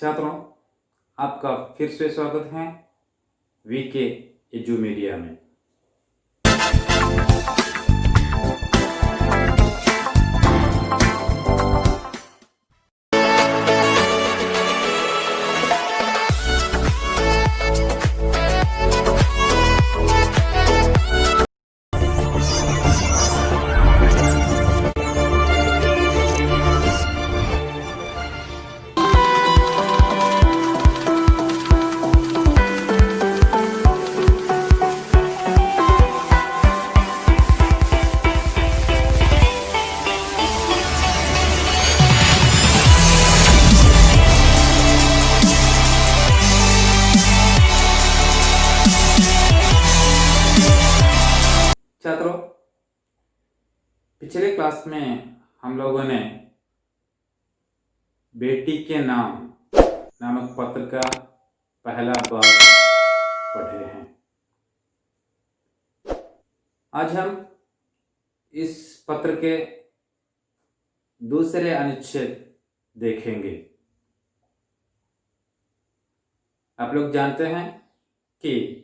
छात्रों, आपका फिर से स्वागत है वीके एजू मीडिया में। छात्रों, पिछले क्लास में हम लोगों ने बेटी के नाम नामक पत्र का पहला भाग पढ़े हैं। आज हम इस पत्र के दूसरे अनुच्छेद देखेंगे। आप लोग जानते हैं कि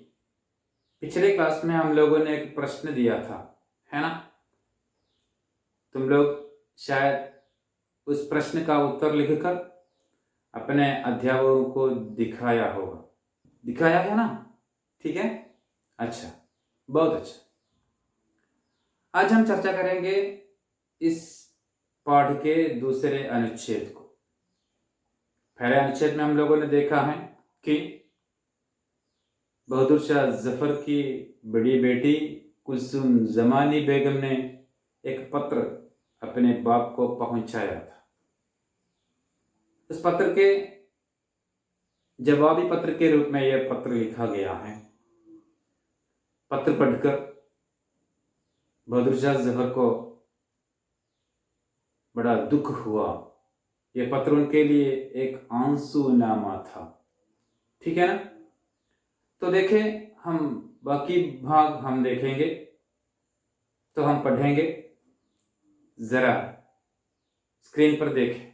पिछले क्लास में हम लोगों ने एक प्रश्न दिया था, है ना? तुम लोग शायद उस प्रश्न का उत्तर लिखकर अपने अध्यापकों को दिखाया होगा। दिखाया है ना? ठीक है, अच्छा, बहुत अच्छा। आज हम चर्चा करेंगे इस पाठ के दूसरे अनुच्छेद को। पहले अनुच्छेद में हम लोगों ने देखा है कि बहादुर शाह जफर की बड़ी बेटी कुलसुम जमानी बेगम ने एक पत्र अपने बाप को पहुंचाया था। उस पत्र के जवाबी पत्र के रूप में यह पत्र लिखा गया है। पत्र पढ़कर बहादुर शाह जफर को बड़ा दुख हुआ। यह पत्र उनके लिए एक आंसूनामा था। ठीक है ना? तो देखें, हम बाकी भाग हम देखेंगे तो हम पढ़ेंगे। जरा स्क्रीन पर देखें,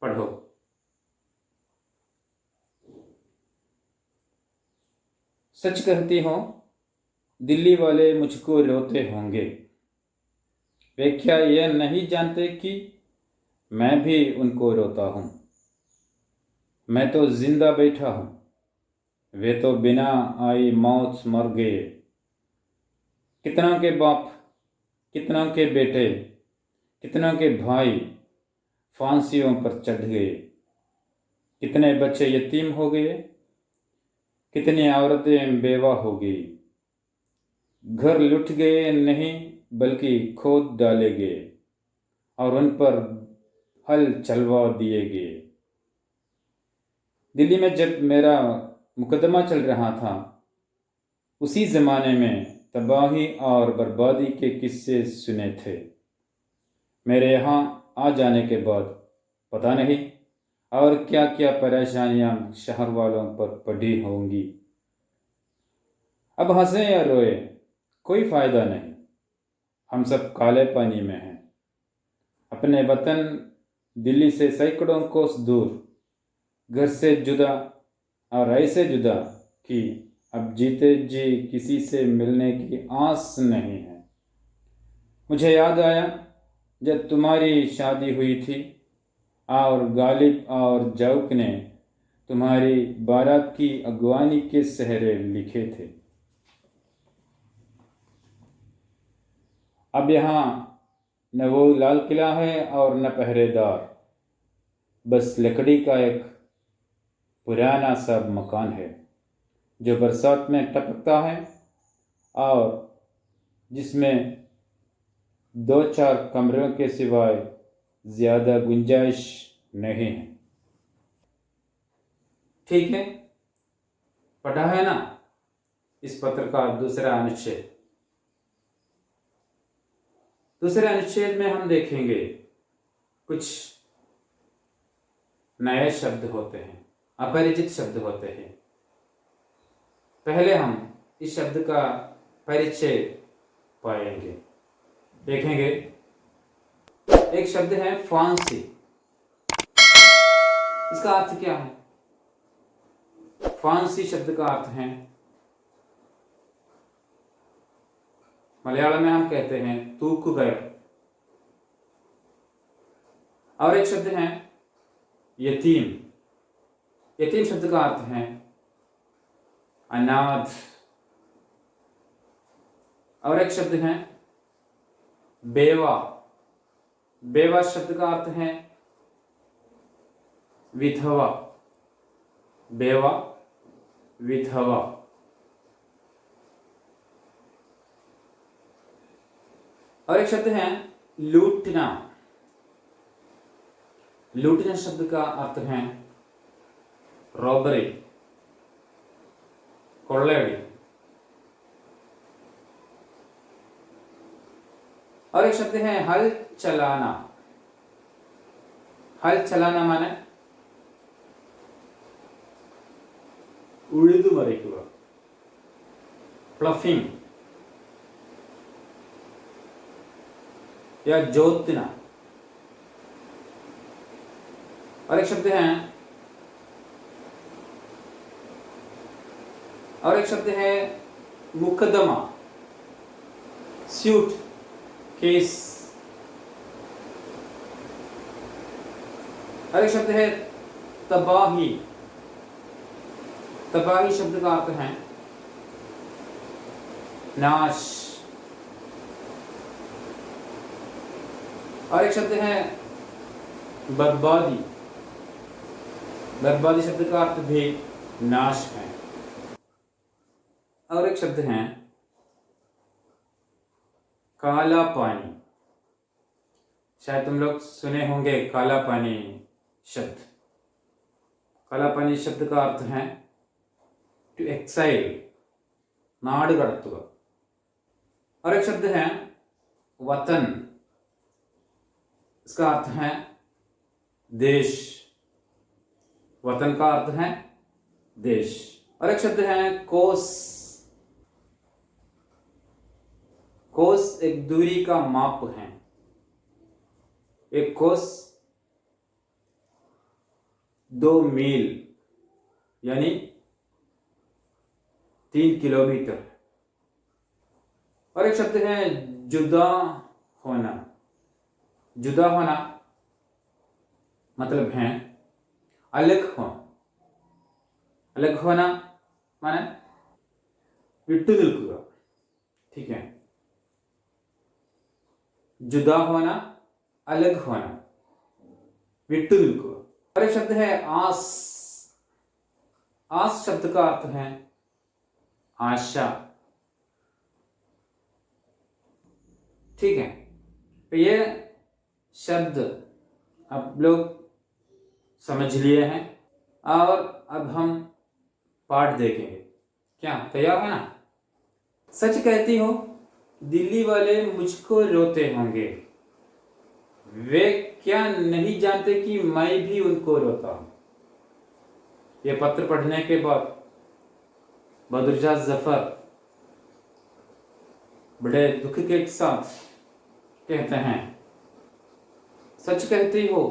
पढ़ो। सच कहती हूँ, दिल्ली वाले मुझको रोते होंगे। वे क्या यह नहीं जानते कि मैं भी उनको रोता हूँ। मैं तो जिंदा बैठा हूँ, वे तो बिना आई मौत मर गए। कितनों के बाप, कितनों के बेटे, कितनों के भाई फांसियों पर चढ़ गए। कितने बच्चे यतीम हो गए, कितनी औरतें बेवा हो गई। घर लुट गए नहीं बल्कि खोद डाले गए और उन पर हल चलवा दिए गए। दिल्ली में जब मेरा मुकदमा चल रहा था, उसी ज़माने में तबाही और बर्बादी के किस्से सुने थे। मेरे यहाँ आ जाने के बाद पता नहीं और क्या क्या परेशानियां शहर वालों पर पड़ी होंगी। अब हंसे या रोए कोई फ़ायदा नहीं, हम सब काले पानी में हैं। अपने वतन दिल्ली से सैकड़ों कोस दूर, घर से जुदा और ऐसे जुदा कि अब जीते जी किसी से मिलने की आस नहीं है। मुझे याद आया जब तुम्हारी शादी हुई थी और गालिब और जौक ने तुम्हारी बारात की अगवानी के सहरे लिखे थे। अब यहाँ न वो लाल किला है और न पहरेदार, बस लकड़ी का एक पुराना सा मकान है जो बरसात में टपकता है और जिसमें 2-4 कमरों के सिवाय ज़्यादा गुंजाइश नहीं है। ठीक है, पढ़ा है ना इस पत्र का दूसरा अनुच्छेद। दूसरे अनुच्छेद में हम देखेंगे कुछ नए शब्द होते हैं, अपरिचित शब्द होते हैं। पहले हम इस शब्द का परिचय पाएंगे, देखेंगे। एक शब्द है फांसी। इसका अर्थ क्या है? फांसी शब्द का अर्थ है, मलयालम में हम कहते हैं तूक गया। और एक शब्द है यतीम। यतीम शब्द का अर्थ है अनाथ। और एक शब्द है बेवा। बेवा शब्द का अर्थ है विधवा। बेवा, विधवा। और एक शब्द है लूटना। लूटना शब्द का अर्थ है रॉबरी, कोल्लेड़ी। और एक शब्द है हल चलाना। हल चलाना माने उഴുതു മറിക്കുക, प्लफिंग या जोतना। और एक शब्द है मुकदमा, सूट, केस। और एक शब्द है तबाही। तबाही शब्द का अर्थ है नाश। और एक शब्द है बर्बादी। बर्बादी शब्द का अर्थ भी नाश है। और एक शब्द है काला पानी। शायद तुम लोग सुने होंगे काला पानी शब्द। काला पानी शब्द का अर्थ है टू एक्साइल, नाड़ कड़ത്തുക। और एक शब्द है वतन। इसका अर्थ है देश। वतन का अर्थ है देश। और एक शब्द है कोस। कोस एक दूरी का माप है। एक कोस 2 मील यानी 3 किलोमीटर। और एक शब्द है जुदा होना। जुदा होना मतलब है अलग होना। अलग होना माने വിട്ടു നിൽക്കുക। ठीक है, जुदा होना, अलग होना, विटु निल्कुക। और एक शब्द है आस। आस शब्द का अर्थ है आशा। ठीक है, तो ये शब्द आप लोग समझ लिए हैं और अब हम पाठ देखेंगे। क्या तैयार है ना? सच कहती हो दिल्ली वाले मुझको रोते होंगे, वे क्या नहीं जानते कि मैं भी उनको रोता हूं। यह पत्र पढ़ने के बाद बदरुशाह जफर बड़े दुख के साथ कहते हैं, सच कहती हो,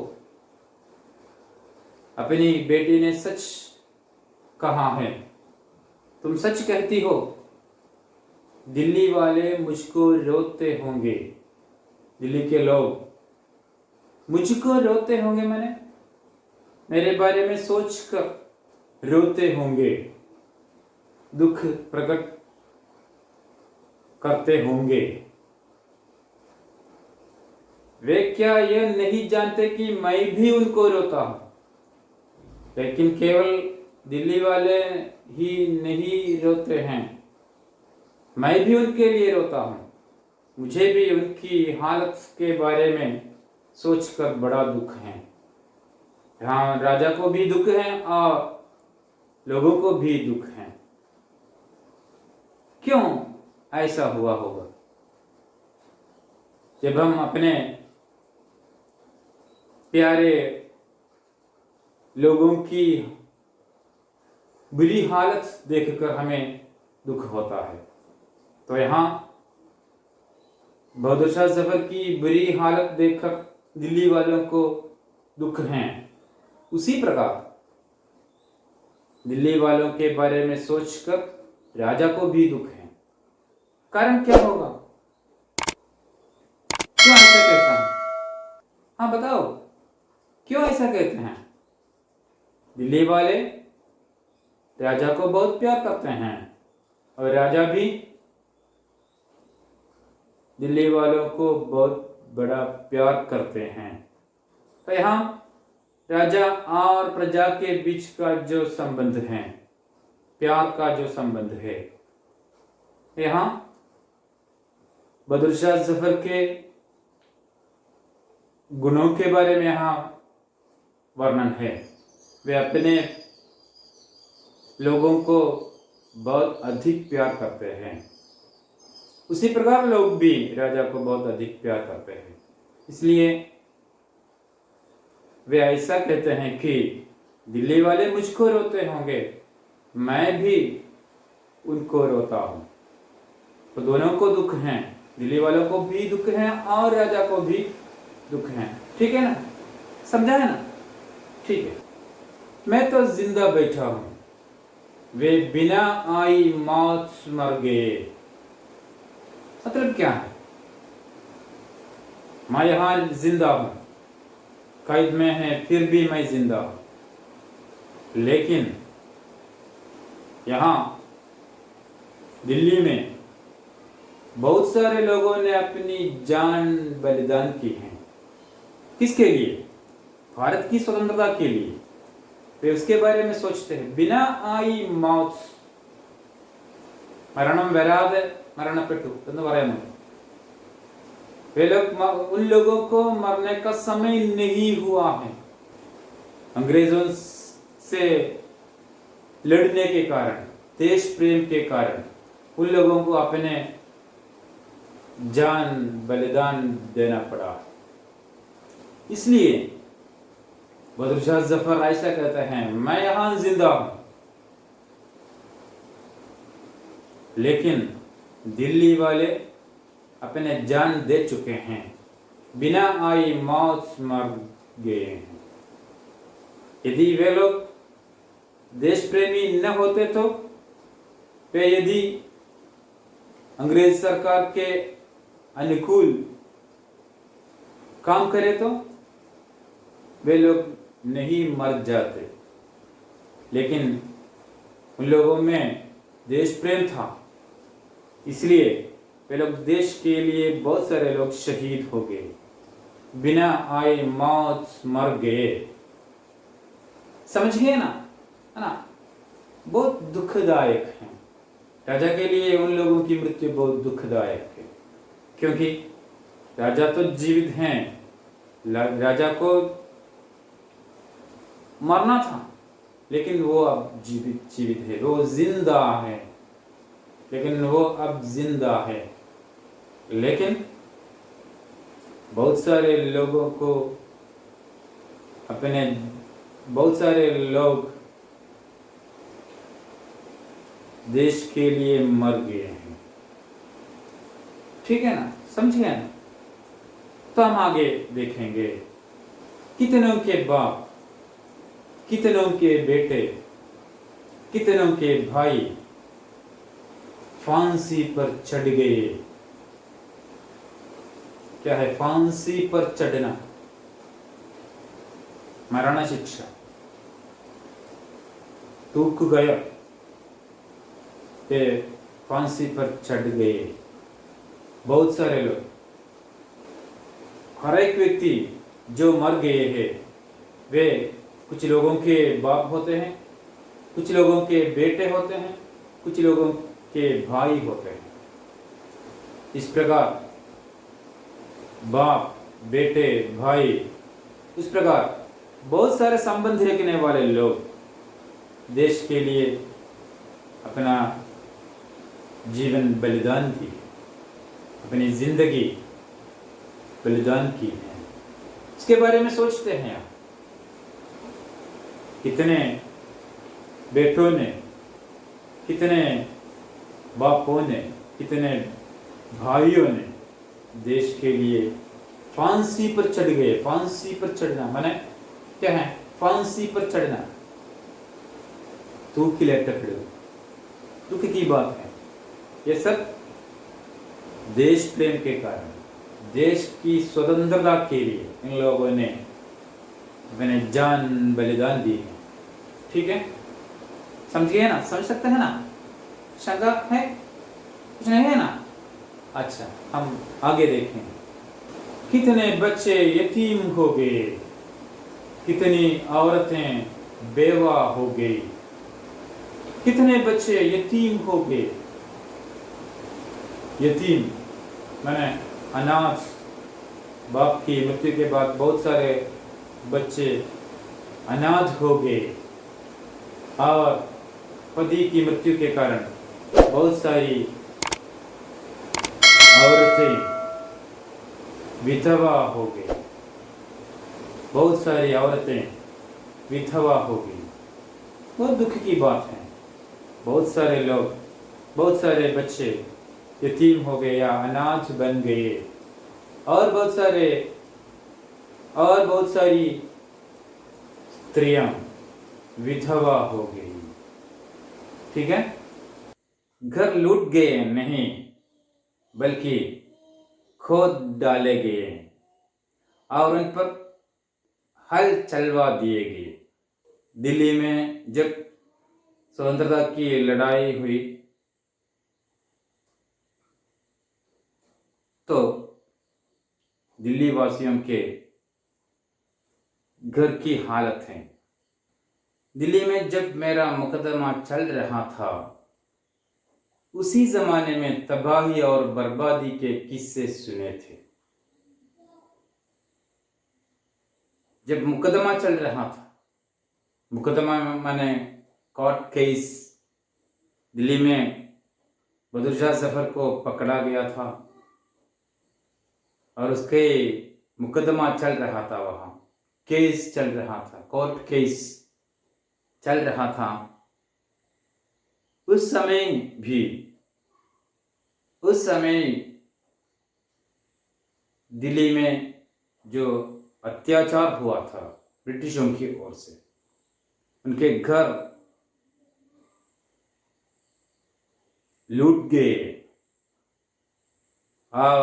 अपनी बेटी ने सच कहा है। तुम सच कहती हो, दिल्ली वाले मुझको रोते होंगे। दिल्ली के लोग मुझको रोते होंगे माने मेरे बारे में सोचकर रोते होंगे, दुख प्रकट करते होंगे। वे क्या यह नहीं जानते कि मैं भी उनको रोता हूं। लेकिन केवल दिल्ली वाले ही नहीं रोते हैं, मैं भी उनके लिए रोता हूं। मुझे भी उनकी हालत के बारे में सोचकर बड़ा दुख है। यहाँ राजा को भी दुख है और लोगों को भी दुख है। क्यों ऐसा हुआ होगा? जब हम अपने प्यारे लोगों की बुरी हालत देखकर हमें दुख होता है, तो यहाँ बहादुर जफर की बुरी हालत देखकर दिल्ली वालों को दुख है। उसी प्रकार दिल्ली वालों के बारे में सोचकर राजा को भी दुख है। कारण क्या होगा? क्यों ऐसा कहता है? हाँ बताओ, क्यों ऐसा कहते हैं? दिल्ली वाले राजा को बहुत प्यार करते हैं और राजा भी दिल्ली वालों को बहुत बड़ा प्यार करते हैं। तो यहाँ राजा और प्रजा के बीच का जो संबंध है, प्यार का जो संबंध है, यहाँ बहादुर शाह जफर के गुणों के बारे में यहाँ वर्णन है। वे अपने लोगों को बहुत अधिक प्यार करते हैं। उसी प्रकार लोग भी राजा को बहुत अधिक प्यार करते हैं। इसलिए वे ऐसा कहते हैं कि दिल्ली वाले मुझको रोते होंगे, मैं भी उनको रोता हूं। तो दोनों को दुख है, दिल्ली वालों को भी दुख है और राजा को भी दुख है। ठीक है ना? समझा है ना? ठीक है। मैं तो जिंदा बैठा हूं, वे बिना आई मौत मर गए। मतलब क्या है? मैं यहां जिंदा हूं, कैद में है, फिर भी मैं जिंदा हूं। लेकिन यहां दिल्ली में बहुत सारे लोगों ने अपनी जान बलिदान की है। किसके लिए? भारत की स्वतंत्रता के लिए। वे उसके बारे में सोचते हैं। बिना आई मौत, मरणम वरादे मरणപ്പെട്ടു എന്ന് പറയുന്നു। वे लोग, उन लोगों को मरने का समय नहीं हुआ है। अंग्रेजों से लड़ने के कारण, देश प्रेम के कारण उन लोगों को अपने जान बलिदान देना पड़ा। इसलिए बहादुर शाह जफर ऐसा कहते हैं, मैं यहां जिंदा हूं, लेकिन दिल्ली वाले अपने जान दे चुके हैं, बिना आई मौत मर गए हैं। यदि वे लोग देश प्रेमी न होते तो वे यदि अंग्रेज सरकार के अनुकूल काम करे तो वे लोग नहीं मर जाते। लेकिन उन लोगों में देश प्रेम था, इसलिए वे लोग देश के लिए बहुत सारे लोग शहीद हो गए, बिना आए मौत मर गए। समझ गए ना? है ना? बहुत दुखदायक है। राजा के लिए उन लोगों की मृत्यु बहुत दुखदायक है, क्योंकि राजा तो जीवित हैं, राजा को मरना था, लेकिन वो अब जीवित है, वो जिंदा है, लेकिन वो अब जिंदा है। लेकिन बहुत सारे लोगों को अपने, बहुत सारे लोग देश के लिए मर गए हैं। ठीक है ना? समझ गए ना? तो हम आगे देखेंगे। कितनों के बाप, कितनों के बेटे, कितनों के भाई फांसी पर चढ़ गए। क्या है फांसी पर चढ़ना? मरण शिक्षा। टूक गया, वे फांसी पर चढ़ गए। बहुत सारे लोग, हर एक व्यक्ति जो मर गए हैं, वे कुछ लोगों के बाप होते हैं, कुछ लोगों के बेटे होते हैं, कुछ लोगों के भाई होते हैं। इस प्रकार बाप, बेटे, भाई, इस प्रकार बहुत सारे संबंध रखने वाले लोग देश के लिए अपना जीवन बलिदान की, अपनी जिंदगी बलिदान की है। इसके बारे में सोचते हैं आप, कितने बेटों ने, कितने बापों ने, कितने भाइयों ने देश के लिए फांसी पर चढ़ गए। फांसी पर चढ़ना माने क्या है? फांसी पर चढ़ना, तू किले टकड़ो, दुख की बात है। ये सब देश प्रेम के कारण, देश की स्वतंत्रता के लिए इन लोगों ने अपने जान बलिदान दी है। ठीक है, समझ गए ना, समझ सकते हैं ना, शंका है कुछ नहीं है ना। अच्छा, हम आगे देखें। कितने बच्चे यतीम हो गए, कितनी औरतें बेवा हो गई, कितने बच्चे यतीम हो गए। यतीम माने अनाथ, बाप की मृत्यु के बाद बहुत सारे बच्चे अनाथ हो गए, और पति की मृत्यु के कारण बहुत सारी औरतें विधवा हो गई, बहुत सारी औरतें विधवा हो गई। बहुत दुख की बात है। बहुत सारे लोग, बहुत सारे बच्चे यतीम हो गए या अनाथ बन गए, और बहुत सारी स्त्रियां विधवा हो गई। ठीक है, घर लूट गए नहीं, बल्कि खोद डाले गए और उन पर हल चलवा दिए गए। दिल्ली में जब स्वतंत्रता की लड़ाई हुई तो दिल्ली वासियों के घर की हालत है। दिल्ली में जब मेरा मुकदमा चल रहा था, उसी जमाने में तबाही और बर्बादी के किस्से सुने थे। जब मुकदमा चल रहा था, मुकदमा माने कोर्ट केस, दिल्ली में बहादुर शाह जफर को पकड़ा गया था और उसके मुकदमा चल रहा था, वहां केस चल रहा था, कोर्ट केस चल रहा था। उस समय दिल्ली में जो अत्याचार हुआ था ब्रिटिशों की ओर से, उनके घर लूट गए और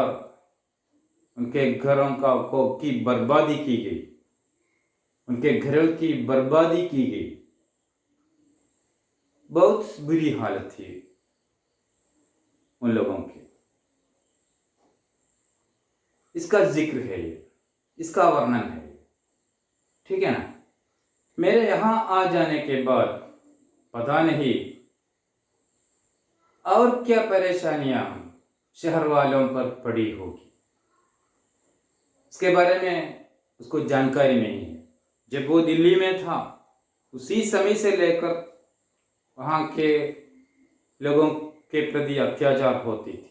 उनके घरों की बर्बादी की गई, उनके घरों की बर्बादी की गई। बहुत बुरी हालत थी उन लोगों की। इसका जिक्र है ये, इसका वर्णन है। ठीक है ना। मेरे यहां आ जाने के बाद पता नहीं और क्या परेशानियां शहर वालों पर पड़ी होगी, इसके बारे में उसको जानकारी नहीं है। जब वो दिल्ली में था, उसी समय से लेकर वहां के लोगों के प्रति अत्याचार होती थी।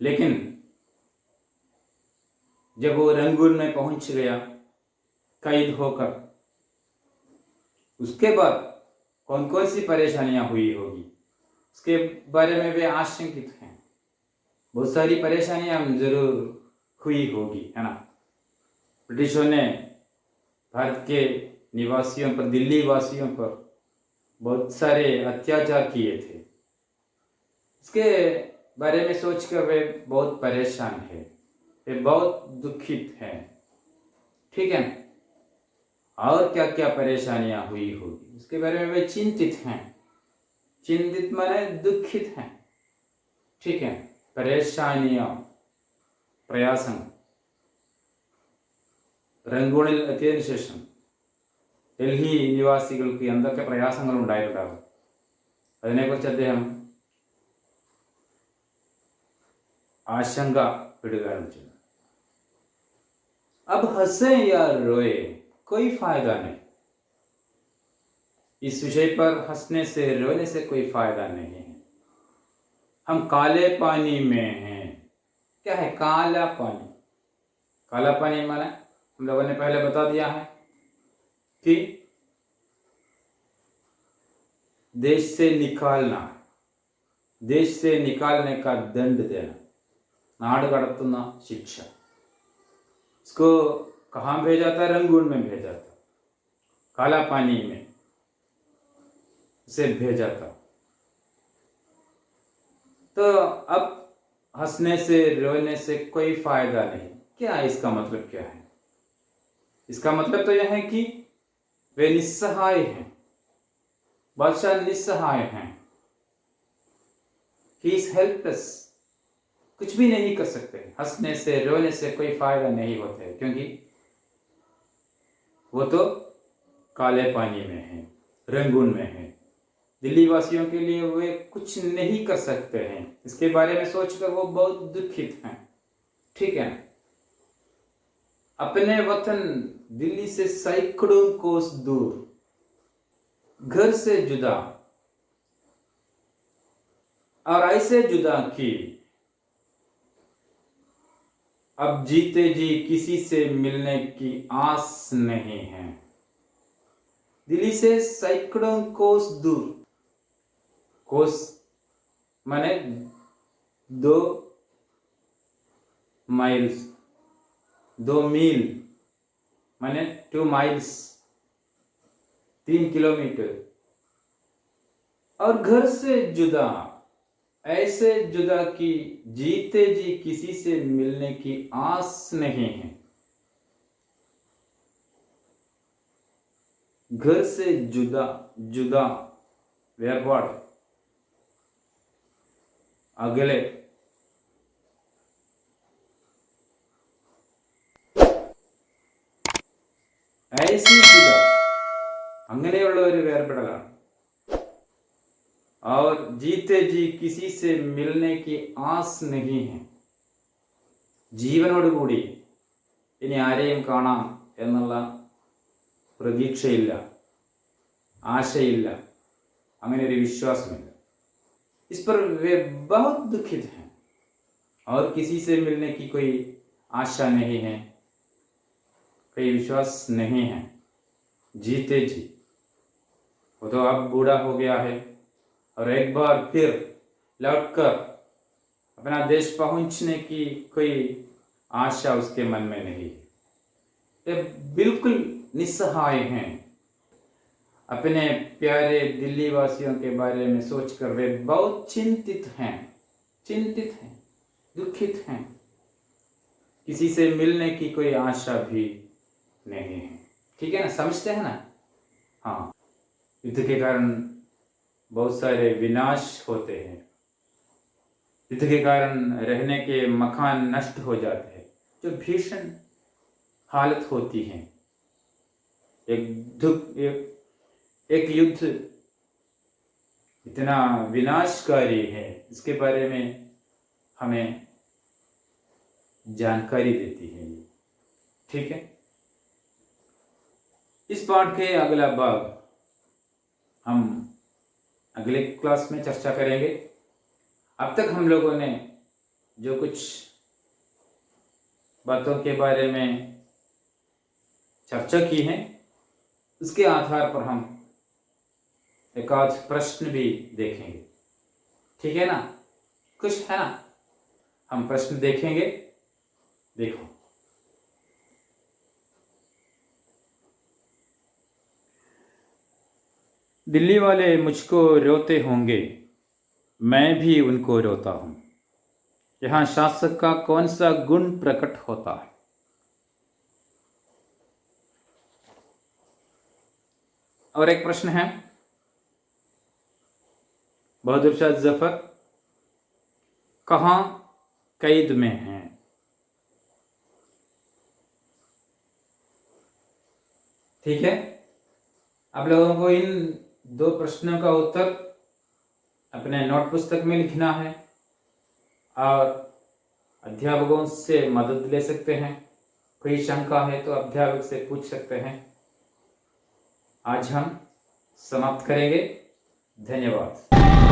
लेकिन जब वो रंगून में पहुंच गया कैद होकर, उसके बाद कौन कौन सी परेशानियां हुई होगी, उसके बारे में वे आशंकित हैं। बहुत सारी परेशानियां जरूर हुई होगी, है ना। ब्रिटिशों ने भारत के निवासियों पर, दिल्ली वासियों पर बहुत सारे अत्याचार किए थे। इसके बारे में सोचकर वे बहुत परेशान है, वे बहुत दुखित हैं। ठीक है, और क्या क्या परेशानियां हुई होगी इसके बारे में वे चिंतित हैं। चिंतित माने दुखित हैं। ठीक है, പരേശാനിയ പ്രയാസങ്ങൾ റംഗൂണിൽ എത്തിയതിനു ശേഷം ഡൽഹി നിവാസികൾക്ക് എന്തൊക്കെ പ്രയാസങ്ങൾ ഉണ്ടായിട്ടുണ്ടാകും, അതിനെക്കുറിച്ച് അദ്ദേഹം ആശങ്കപ്പെടുകയാണ് ചെയ്യുന്നത്. अब हंसे या रोए कोई फायदा नहीं, इस विषय पर हंसने से रोने से कोई फायदा नहीं है. हम काले पानी में हैं. क्या है काला पानी? काला पानी माने हम लोगों ने पहले बता दिया है कि देश से निकालना, देश से निकालने का दंड देना, नाड़ कड़तुना शिक्षा. इसको कहाँ भेजा था? रंगून में भेजा था. काला पानी में उसे भेजा था। तो अब हंसने से रोने से कोई फायदा नहीं। क्या इसका मतलब क्या है? इसका मतलब तो यह है कि वे निस्सहाय हैं। बादशाह निस्सहाय हैं। He is helpless. कुछ भी नहीं कर सकते। हंसने से रोने से कोई फायदा नहीं होता है, क्योंकि वो तो काले पानी में है, रंगून में है। दिल्ली वासियों के लिए वे कुछ नहीं कर सकते हैं। इसके बारे में सोचकर वो बहुत दुखित हैं। ठीक है। अपने वतन दिल्ली से सैकड़ों कोस दूर, घर से जुदा, और ऐसे जुदा कि अब जीते जी किसी से मिलने की आस नहीं है। दिल्ली से सैकड़ों कोस दूर, कोस माने 2 माइल्स, 2 मील माने 2 माइल्स, 3 किलोमीटर। और घर से जुदा, ऐसे जुदा कि जीते जी किसी से मिलने की आस नहीं है। घर से जुदा, जुदा वेरबाड़, अगले। ऐसी जुदा, അങ്ങനെയുള്ള ഒരു വേർപെടലാണ്। और जीते जी किसी से मिलने की आस नहीं है। ജീവനോടുകൂടി ഇനി ആരെയും കാണാം എന്നുള്ള പ്രതീക്ഷയില്ല, ആശയില്ല, അങ്ങനെ ഒരു വിശ്വാസമില്ല। इस पर वे बहुत दुखित हैं और किसी से मिलने की कोई आशा नहीं है, कोई विश्वास नहीं है। जीते जी, वो तो अब बूढ़ा हो गया है और एक बार फिर लौटकर अपना देश पहुंचने की कोई आशा उसके मन में नहीं है। ये बिल्कुल निस्सहाय हैं। अपने प्यारे दिल्ली वासियों के बारे में सोचकर वे बहुत चिंतित हैं, दुखित हैं। किसी से मिलने की कोई आशा भी नहीं है। ठीक है ना, समझते हैं ना? हाँ, युद्ध के कारण बहुत सारे विनाश होते हैं। युद्ध के कारण रहने के मकान नष्ट हो जाते हैं, जो भीषण हालत होती है। एक युद्ध इतना विनाशकारी है, इसके बारे में हमें जानकारी देती है। ठीक है। इस पाठ के अगला भाग हम अगले क्लास में चर्चा करेंगे। अब तक हम लोगों ने जो कुछ बातों के बारे में चर्चा की है, उसके आधार पर हम एक आध प्रश्न भी देखेंगे। ठीक है ना? खुश है ना? हम प्रश्न देखेंगे। देखो, दिल्ली वाले मुझको रोते होंगे, मैं भी उनको रोता हूं। यहां शासक का कौन सा गुण प्रकट होता है? और एक प्रश्न है, बहादुर शाह जफर कहां कैद में हैं? ठीक है। आप लोगों को इन 2 प्रश्नों का उत्तर अपने नोट पुस्तक में लिखना है और अध्यापकों से मदद ले सकते हैं। कोई शंका है तो अध्यापक से पूछ सकते हैं। आज हम समाप्त करेंगे। धन्यवाद।